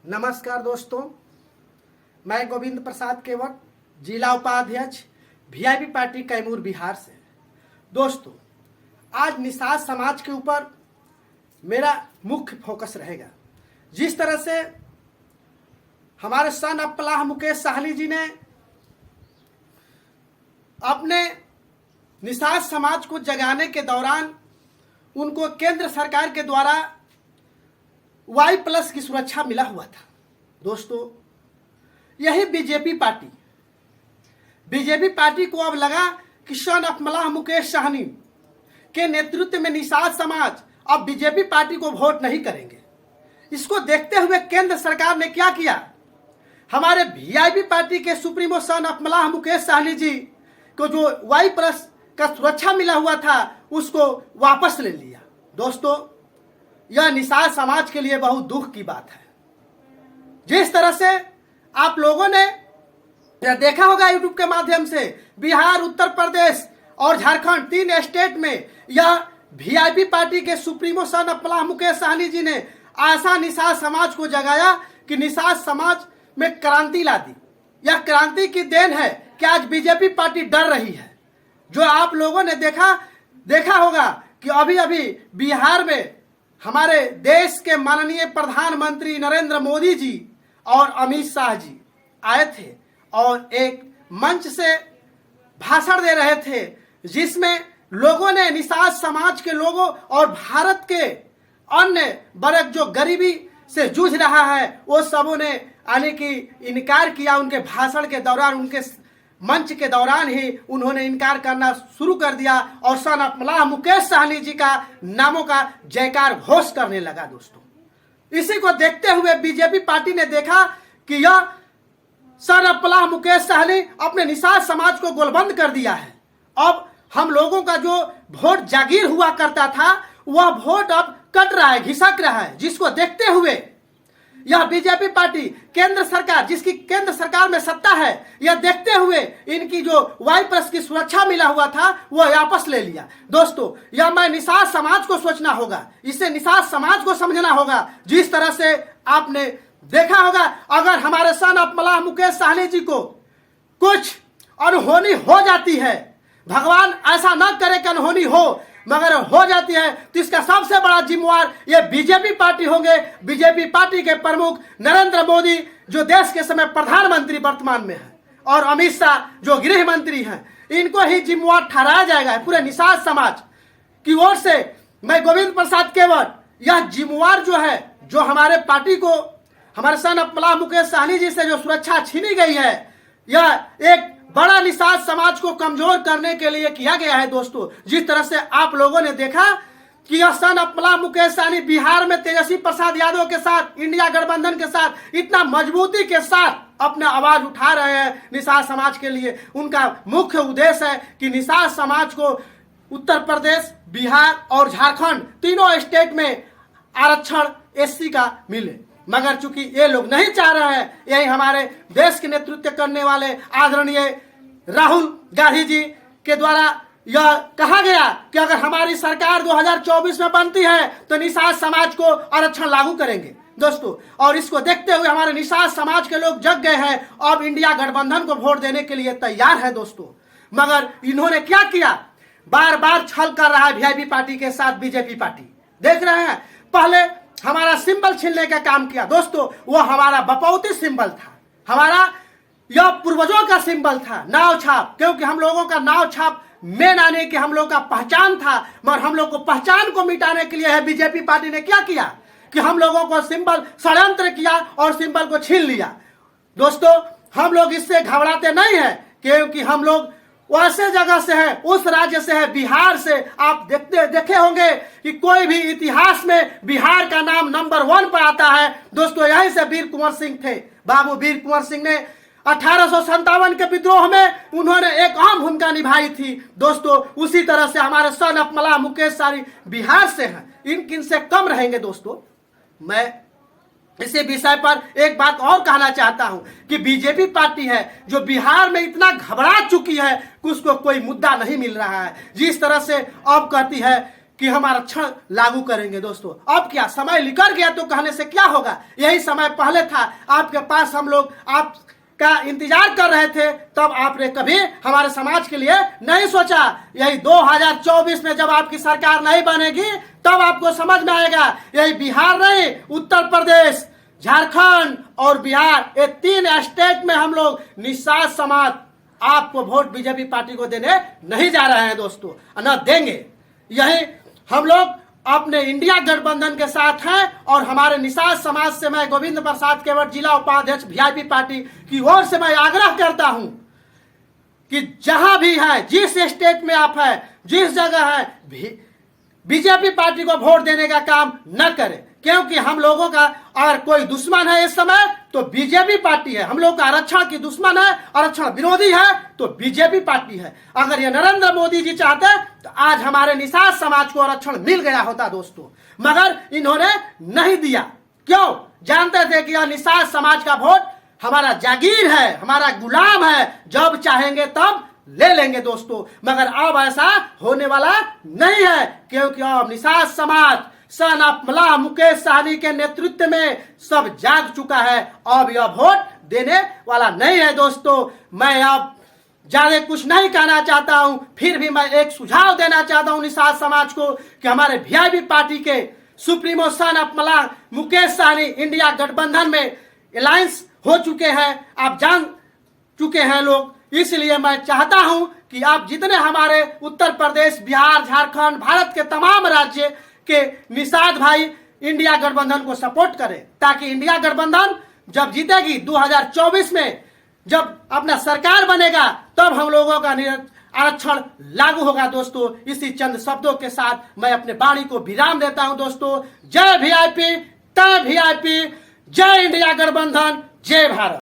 नमस्कार दोस्तों, मैं गोविंद प्रसाद केवट, जिला उपाध्यक्ष वीआईपी पार्टी कैमूर बिहार से। दोस्तों, आज निषाद समाज के ऊपर मेरा मुख्य फोकस रहेगा। जिस तरह से हमारे सन ऑफ पलाह मुकेश साहनी जी ने अपने निषाद समाज को जगाने के दौरान उनको केंद्र सरकार के द्वारा Y+ की सुरक्षा मिला हुआ था। दोस्तों, यही बीजेपी पार्टी को अब लगा कि सन ऑफ पलाह मुकेश साहनी के नेतृत्व में निषाद समाज अब बीजेपी पार्टी को वोट नहीं करेंगे। इसको देखते हुए केंद्र सरकार ने क्या किया, हमारे वीआईपी पार्टी के सुप्रीमो सन ऑफ पलाह मुकेश साहनी जी को जो Y+ का सुरक्षा मिला हुआ था उसको वापस ले लिया। दोस्तों, यह निषाद समाज के लिए बहुत दुख की बात है। जिस तरह से आप लोगों ने यह देखा होगा यूट्यूब के माध्यम से, बिहार, उत्तर प्रदेश और झारखंड 3 स्टेट में यह वीआईपी पार्टी के सुप्रीमो सन ऑफ पलाह मुकेश साहनी जी ने ऐसा निषाद समाज को जगाया कि निषाद समाज में क्रांति ला दी। यह क्रांति की देन है कि आज बीजेपी पार्टी डर रही है। जो आप लोगों ने देखा होगा कि अभी अभी बिहार में हमारे देश के माननीय प्रधानमंत्री नरेंद्र मोदी जी और अमित शाह जी आए थे और एक मंच से भाषण दे रहे थे, जिसमें लोगों ने निषाद समाज के लोगों और भारत के अन्य वर्ग जो गरीबी से जूझ रहा है वो सबों ने आने की इनकार किया। उनके भाषण के दौरान, उनके मंच के दौरान ही उन्होंने इनकार करना शुरू कर दिया और सन ऑफ पलाह मुकेश साहनी जी का नामों का जयकार घोष करने लगा। दोस्तों, इसी को देखते हुए बीजेपी पार्टी ने देखा कि यह सन ऑफ पलाह मुकेश साहनी अपने निषाद समाज को गोलबंद कर दिया है। अब हम लोगों का जो वोट जागीर हुआ करता था वह वोट अब कट रहा है, घिसक रहा है। जिसको देखते हुए यह बीजेपी पार्टी केंद्र सरकार, जिसकी केंद्र सरकार में सत्ता है, यह देखते हुए इनकी जो Y+ की सुरक्षा मिला हुआ था वह वापस ले लिया। दोस्तों, यह मैं निषाद समाज को सोचना होगा, इसे निषाद समाज को समझना होगा। जिस तरह से आपने देखा होगा, अगर हमारे सन ऑफ पलाह मुकेश साहनी जी को कुछ अनहोनी हो जाती है, भगवान ऐसा न करे कि अनहोनी हो, मगर हो जाती है तो इसका सबसे बड़ा जिम्मेवार ये बीजेपी पार्टी होंगे। बीजेपी पार्टी के प्रमुख नरेंद्र मोदी जो देश के समय प्रधानमंत्री वर्तमान में है और अमित शाह जो गृह मंत्री हैं, इनको ही जिम्मेवार ठहराया जाएगा। पूरे निषाद समाज की ओर से मैं गोविंद प्रसाद केवट, यह जिम्मेवार जो है, जो हमारे पार्टी को, हमारे सन ऑफ पलाह मुकेश साहनी जी से जो सुरक्षा छीनी गई है, यह एक बड़ा निषाद समाज को कमजोर करने के लिए किया गया है। दोस्तों, जिस तरह से आप लोगों ने देखा कि यह सन ऑफ पलाह मुकेश साहनी बिहार में तेजस्वी प्रसाद यादव के साथ, इंडिया गठबंधन के साथ इतना मजबूती के साथ अपना आवाज उठा रहे हैं निषाद समाज के लिए। उनका मुख्य उद्देश्य है कि निषाद समाज को उत्तर प्रदेश, बिहार और झारखंड तीनों स्टेट में आरक्षण SC का मिले, मगर चूंकि ये लोग नहीं चाह रहे हैं, यही हमारे देश के नेतृत्व करने वाले आदरणीय राहुल गांधी जी के द्वारा यह कहा गया कि अगर हमारी सरकार 2024 में बनती है तो निषाद समाज को आरक्षण लागू करेंगे। दोस्तों, और इसको देखते हुए हमारे निषाद समाज के लोग जग गए हैं, अब इंडिया गठबंधन को वोट देने के लिए तैयार है। दोस्तों, मगर इन्होंने क्या किया, बार बार छल कर रहा है वीआईपी पार्टी के साथ बीजेपी पार्टी। देख रहे हैं, पहले हमारा सिंबल छीनने का काम किया। दोस्तों, वो हमारा बपौती सिंबल था, हमारा यह पूर्वजों का सिंबल था, नाव छाप, क्योंकि हम लोगों का नाव छाप मेन आने की हम लोग का पहचान था। मगर हम लोग को पहचान को मिटाने के लिए है बीजेपी पार्टी ने क्या किया कि हम लोगों को सिंबल षड्यंत्र किया और सिंबल को छीन लिया। दोस्तों, हम लोग इससे घबराते नहीं हैं, क्योंकि हम लोग वैसे जगह से है, उस राज्य से है, बिहार से। आप देखे होंगे कि कोई भी इतिहास में बिहार का नाम नंबर 1 पर आता है। दोस्तों, यहीं से वीर कुंवर सिंह थे। बाबू वीर कुंवर सिंह ने 1857 के विद्रोह में उन्होंने एक अहम भूमिका निभाई थी। दोस्तों, उसी तरह से हमारे सन ऑफ पलाह मुकेश साहनी बिहार से हैं, किन से कम रहेंगे। दोस्तों, मैं इसी विषय पर एक बात और कहना चाहता हूं कि बीजेपी पार्टी है जो बिहार में इतना घबरा चुकी है कि उसको कोई मुद्दा नहीं मिल रहा है। जिस तरह से अब कहती है कि हम आरक्षण लागू करेंगे। दोस्तों अब क्या समय निकल गया तो कहने से क्या होगा, यही समय पहले था, आपके पास हम लोग आपका इंतजार कर रहे थे, तब आपने कभी हमारे समाज के लिए नहीं सोचा। यही 2024 में जब आपकी सरकार नहीं बनेगी तब आपको समझ में आएगा। यही बिहार नहीं, उत्तर प्रदेश, झारखंड और बिहार, ये 3 स्टेट में हम लोग निषाद समाज आपको वोट बीजेपी पार्टी को देने नहीं जा रहे हैं दोस्तों, न देंगे। यही हम लोग अपने इंडिया गठबंधन के साथ हैं और हमारे निषाद समाज से मैं गोविंद प्रसाद केवट, जिला उपाध्यक्ष वीआईपी पार्टी की ओर से मैं आग्रह करता हूं कि जहां भी है, जिस स्टेट में आप है, जिस जगह है, बीजेपी पार्टी को वोट देने का काम न करें, क्योंकि हम लोगों का अगर कोई दुश्मन है इस समय तो बीजेपी पार्टी है। हम लोग का आरक्षण की दुश्मन है, आरक्षण विरोधी है तो बीजेपी पार्टी है। अगर ये नरेंद्र मोदी जी चाहते तो आज हमारे निषाद समाज को आरक्षण मिल गया होता दोस्तों, मगर इन्होंने नहीं दिया। क्यों? जानते थे कि यह निषाद समाज का वोट हमारा जागीर है, हमारा गुलाम है, जब चाहेंगे तब ले लेंगे दोस्तों। मगर अब ऐसा होने वाला नहीं है, क्योंकि अब निषाद समाज सन ऑफ मल्लाह मुकेश सहनी के नेतृत्व में सब जाग चुका है। अब यह वोट देने वाला नहीं है दोस्तों। मैं अब ज्यादा कुछ नहीं कहना चाहता हूं, फिर भी मैं एक सुझाव देना चाहता हूं निषाद समाज को कि हमारे वीआईपी पार्टी के supremo son of Mallah Mukesh Sahani India गठबंधन में अलायंस हो चुके हैं, आप जान चुके हैं लोग। इसलिए मैं चाहता हूं कि आप जितने हमारे उत्तर प्रदेश, बिहार, झारखंड, भारत के तमाम राज्य के निषाद भाई इंडिया गठबंधन को सपोर्ट करें, ताकि इंडिया गठबंधन जब जीतेगी 2024 में, जब अपना सरकार बनेगा, तब हम लोगों का आरक्षण लागू होगा दोस्तों। इसी चंद शब्दों के साथ मैं अपने वाणी को विराम देता हूं दोस्तों। जय वीआईपी, तय वीआईपी, जय इंडिया गठबंधन, जय भारत।